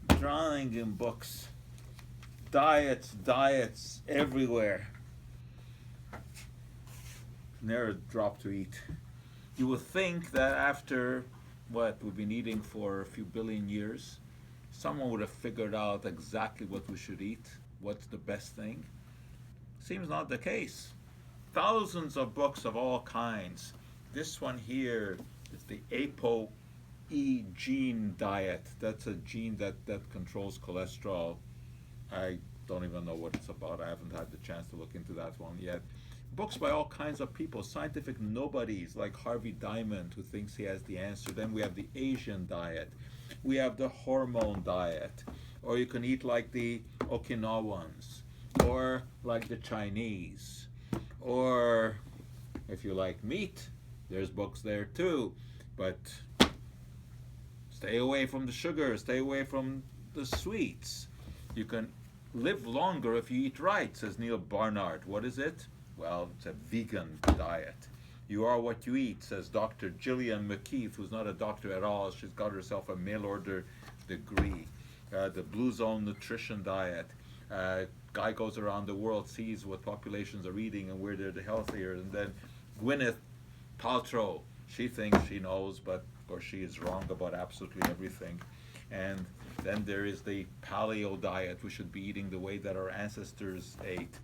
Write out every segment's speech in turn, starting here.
drowning in books. Diets everywhere. Never a drop to eat. You would think that after what we've been eating for a few billion years, someone would have figured out exactly what we should eat, what's the best thing. Seems not the case. Thousands of books of all kinds. This one here is the ApoE gene diet. That's a gene that controls cholesterol. I don't even know what it's about. I haven't had the chance to look into that one yet. Books by all kinds of people, scientific nobodies like Harvey Diamond, who thinks he has the answer. Then we have the Asian diet. We have the hormone diet. Or you can eat like the Okinawans, or like the Chinese. Or if you like meat, there's books there too. But stay away from the sugar, stay away from the sweets. You can live longer if you eat right, says Neil Barnard. What is it? Well, it's a vegan diet. You are what you eat, says Dr. Gillian McKeith, who's not a doctor at all. She's got herself a mail order degree. The Blue Zone nutrition diet. Guy goes around the world, sees what populations are eating and where they're the healthier. And then Gwyneth Paltrow, she thinks she knows, but of course she is wrong about absolutely everything. And then there is the paleo diet. We should be eating the way that our ancestors ate.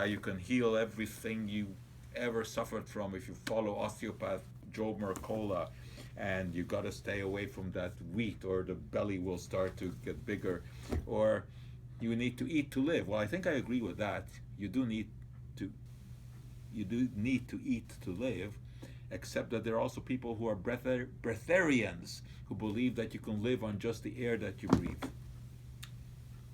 You can heal everything you ever suffered from if you follow osteopath Joe Mercola, and you got to stay away from that wheat, or the belly will start to get bigger. Or you need to eat to live. Well, I think I agree with that. You do need to eat to live, except that there are also people who are breatharians, who believe that you can live on just the air that you breathe.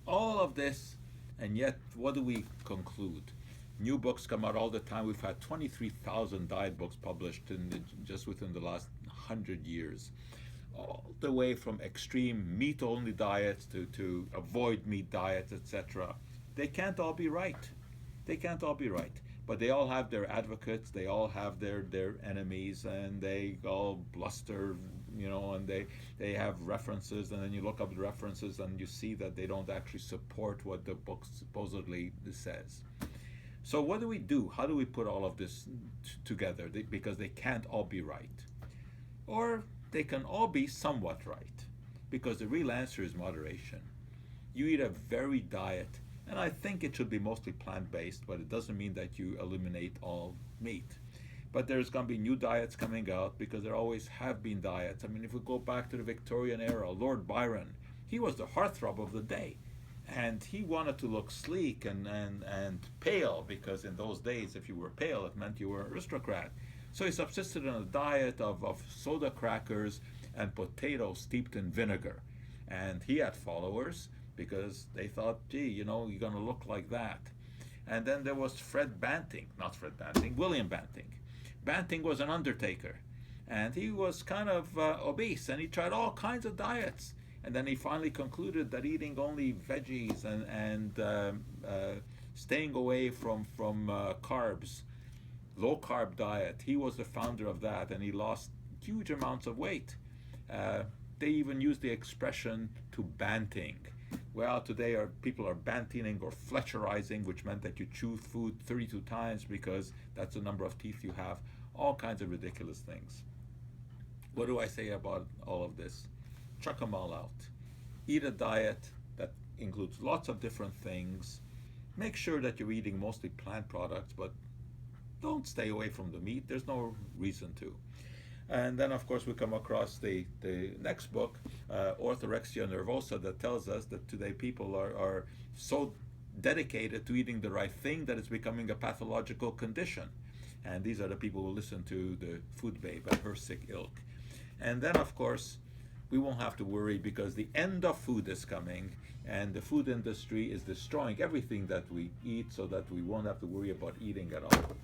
All of this, and yet what do we conclude? New books come out all the time. We've had 23,000 diet books published just within the last 100 years. All the way from extreme meat-only diets to avoid meat diets, etc. They can't all be right. They can't all be right. But they all have their advocates, they all have their enemies, and they all bluster, and they have references, and then you look up the references and you see that they don't actually support what the book supposedly says. So what do we do? How do we put all of this together? Because they can't all be right. Or they can all be somewhat right. Because the real answer is moderation. You eat a varied diet, and I think it should be mostly plant-based, but it doesn't mean that you eliminate all meat. But there's going to be new diets coming out, because there always have been diets. I mean, if we go back to the Victorian era, Lord Byron, he was the heartthrob of the day. And he wanted to look sleek and pale, because in those days, if you were pale, it meant you were an aristocrat. So he subsisted on a diet of soda crackers and potatoes steeped in vinegar. And he had followers, because they thought, gee, you're going to look like that. And then there was William Banting. Banting was an undertaker, and he was kind of obese, and he tried all kinds of diets. And then he finally concluded that eating only veggies and staying away from carbs, low carb diet, he was the founder of that, and he lost huge amounts of weight. They even used the expression to banting. Well, today people are banting or Fletcherizing, which meant that you chew food 32 times because that's the number of teeth you have. All kinds of ridiculous things. What do I say about all of this? Chuck them all out. Eat a diet that includes lots of different things. Make sure that you're eating mostly plant products, but don't stay away from the meat. There's no reason to. And then, of course, we come across the next book, Orthorexia Nervosa, that tells us that today people are so dedicated to eating the right thing that it's becoming a pathological condition. And these are the people who listen to the Food Babe and her sick ilk. And then, of course, we won't have to worry, because the end of food is coming, and the food industry is destroying everything that we eat, so that we won't have to worry about eating at all.